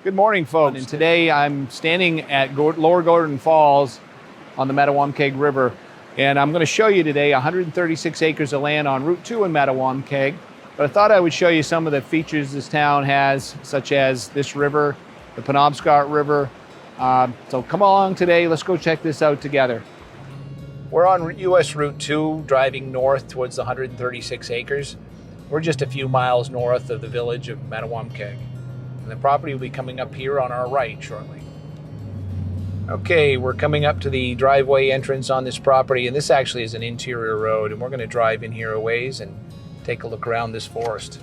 Good morning, folks. And today I'm standing at Lower Gordon Falls on the Mattawamkeag River, and I'm going to show you today 136 acres of land on Route 2 in Mattawamkeag. But I thought I would show you some of the features this town has, such as this river, the Penobscot River. So come along today, let's go check this out together. We're on US Route 2, driving north towards the 136 acres. We're just a few miles north of the village of Mattawamkeag. And the property will be coming up here on our right shortly. Okay, we're coming up to the driveway entrance on this property, and this actually is an interior road, and we're going to drive in here a ways and take a look around this forest.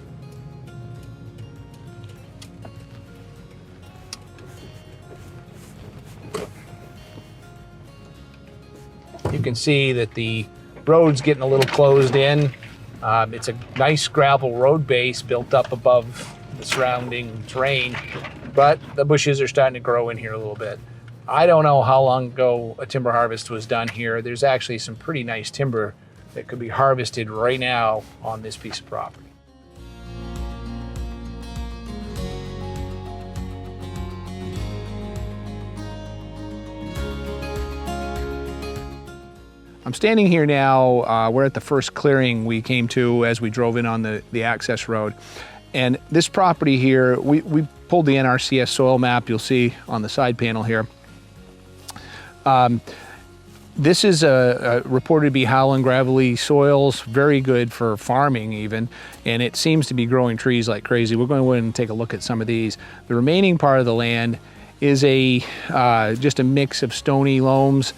You can see that the road's getting a little closed in. It's a nice gravel road base built up above the surrounding terrain, but the bushes are starting to grow in here a little bit. I don't know how long ago a timber harvest was done here. There's actually some pretty nice timber that could be harvested right now on this piece of property. I'm standing here now, we're at the first clearing we came to as we drove in on the access road. And this property here, we pulled the NRCS soil map, you'll see on the side panel here. This is reported to be howling gravelly soils, very good for farming even, and it seems to be growing trees like crazy. We're going to go in and take a look at some of these. The remaining part of the land is just a mix of stony loams,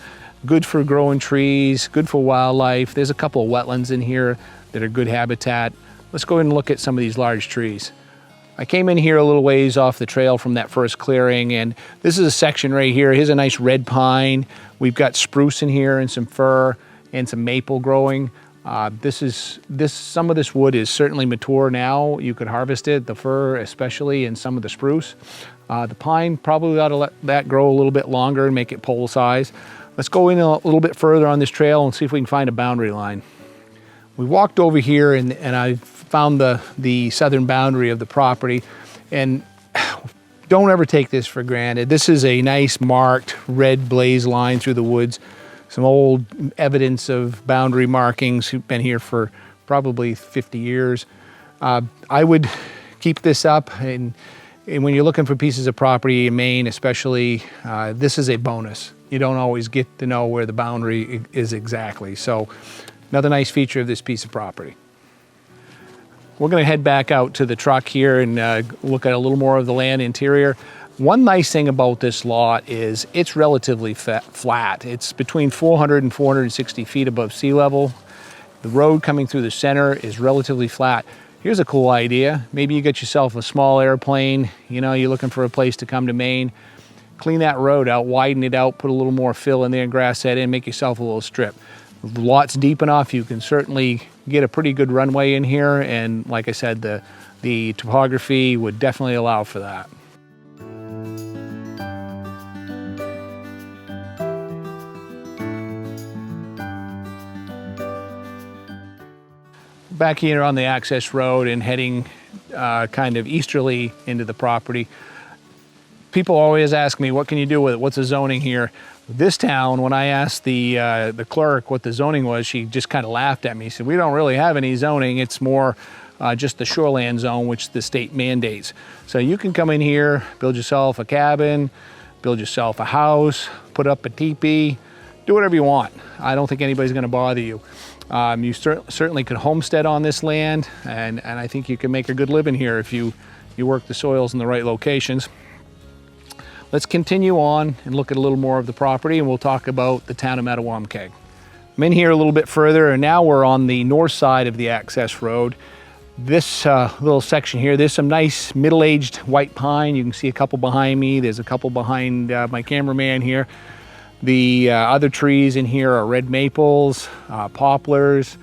good for growing trees, good for wildlife. There's a couple of wetlands in here that are good habitat. Let's go ahead and look at some of these large trees. I came in here a little ways off the trail from that first clearing, and this is a section right here. Here's a nice red pine. We've got spruce in here and some fir and some maple growing. Some of this wood is certainly mature now. You could harvest it, the fir especially, and some of the spruce. The pine probably ought to let that grow a little bit longer and make it pole size. Let's go in a little bit further on this trail and see if we can find a boundary line. We walked over here and I found the southern boundary of the property, and don't ever take this for granted. This is a nice marked red blaze line through the woods. Some old evidence of boundary markings who've been here for probably 50 years. I would keep this up, and when you're looking for pieces of property in Maine especially, this is a bonus. You don't always get to know where the boundary is exactly. So another nice feature of this piece of property. We're going to head back out to the truck here and look at a little more of the land interior. One nice thing about this lot is it's relatively flat. It's between 400 and 460 feet above sea level. The road coming through the center is relatively flat. Here's a cool idea. Maybe you get yourself a small airplane, you're looking for a place to come to Maine. Clean that road out, widen it out, put a little more fill in there, grass that in, make yourself a little strip. The lot's deep enough, you can certainly get a pretty good runway in here, and like I said, the topography would definitely allow for that. Back here on the access road and heading kind of easterly into the property. People always ask me, what can you do with it? What's the zoning here? This town, when I asked the clerk what the zoning was, she just kind of laughed at me. She said, we don't really have any zoning. It's more just the shoreland zone, which the state mandates. So you can come in here, build yourself a cabin, build yourself a house, put up a teepee, do whatever you want. I don't think anybody's going to bother you. You certainly could homestead on this land, and I think you can make a good living here if you work the soils in the right locations. Let's continue on and look at a little more of the property, and we'll talk about the town of Mattawamkeag. I'm in here a little bit further, and now we're on the north side of the access road. This little section here, there's some nice middle-aged white pine. You can see a couple behind me. There's a couple behind my cameraman here. The other trees in here are red maples, poplars,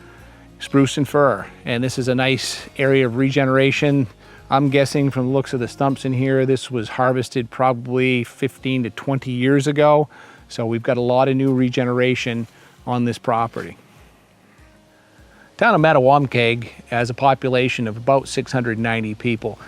spruce and fir. And this is a nice area of regeneration. I'm guessing from the looks of the stumps in here, this was harvested probably 15 to 20 years ago. So we've got a lot of new regeneration on this property. Town of Mattawamkeag has a population of about 690 people.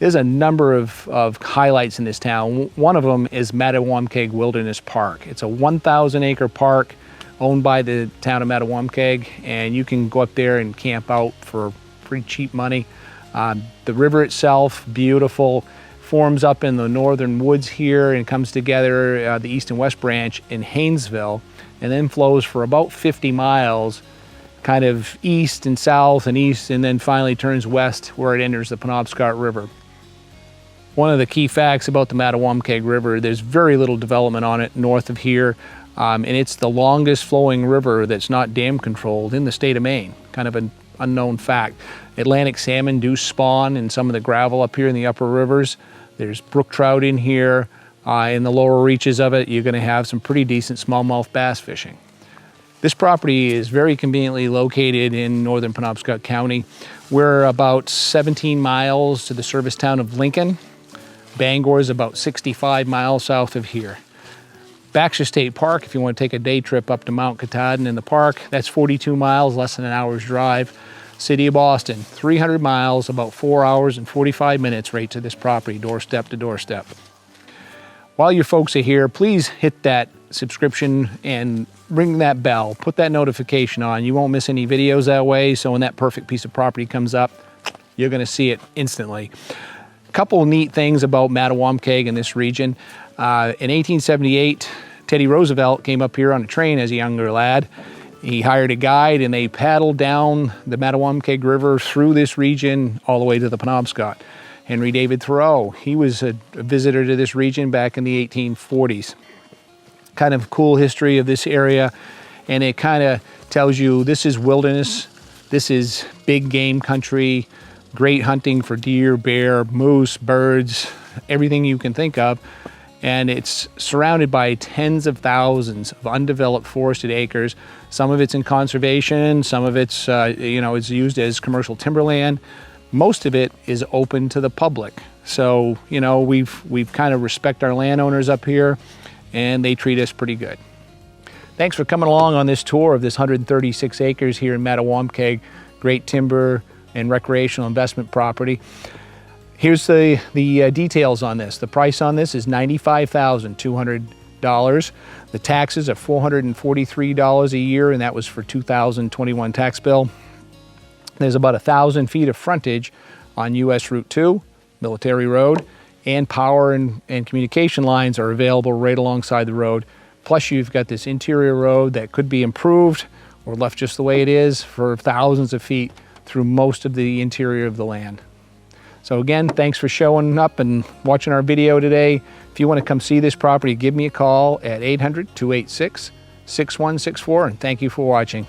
There's a number of highlights in this town. One of them is Mattawamkeag Wilderness Park. It's a 1,000 acre park owned by the town of Mattawamkeag, and you can go up there and camp out for pretty cheap money. The river itself, beautiful, forms up in the northern woods here and comes together the east and west branch in Haynesville, and then flows for about 50 miles kind of east and south and east, and then finally turns west where it enters the Penobscot River. One of the key facts about the Mattawamkeag River, there's very little development on it north of here, and it's the longest flowing river that's not dam controlled in the state of Maine, kind of an unknown fact. Atlantic salmon do spawn in some of the gravel up here in the upper rivers. There's brook trout in here. In the lower reaches of it, you're going to have some pretty decent smallmouth bass fishing. This property is very conveniently located in northern Penobscot County. We're about 17 miles to the service town of Lincoln. Bangor is about 65 miles south of here. Baxter State Park, if you want to take a day trip up to Mount Katahdin in the park, that's 42 miles, less than an hour's drive. City of Boston, 300 miles, about 4 hours and 45 minutes right to this property, doorstep to doorstep. While you folks are here, please hit that subscription and ring that bell. Put that notification on. You won't miss any videos that way, so when that perfect piece of property comes up, you're going to see it instantly. A couple neat things about Mattawamkeag in this region. In 1878, Teddy Roosevelt came up here on a train as a younger lad. He hired a guide and they paddled down the Mattawamkeag River through this region all the way to the Penobscot. Henry David Thoreau, he was a visitor to this region back in the 1840s. Kind of cool history of this area, and it kind of tells you this is wilderness, this is big game country, great hunting for deer, bear, moose, birds, everything you can think of. And it's surrounded by tens of thousands of undeveloped forested acres. Some of it's in conservation, some of it's it's used as commercial timberland. Most of it is open to the public. So, we've kind of respect our landowners up here, and they treat us pretty good. Thanks for coming along on this tour of this 136 acres here in Mattawamkeag, great timber and recreational investment property. Here's the details on this. The price on this is $95,200. The taxes are $443 a year, and that was for 2021 tax bill. There's about 1,000 feet of frontage on US Route 2, Military Road, and power and communication lines are available right alongside the road. Plus you've got this interior road that could be improved or left just the way it is for thousands of feet through most of the interior of the land. So again, thanks for showing up and watching our video today. If you want to come see this property, give me a call at 800-286-6164, and thank you for watching.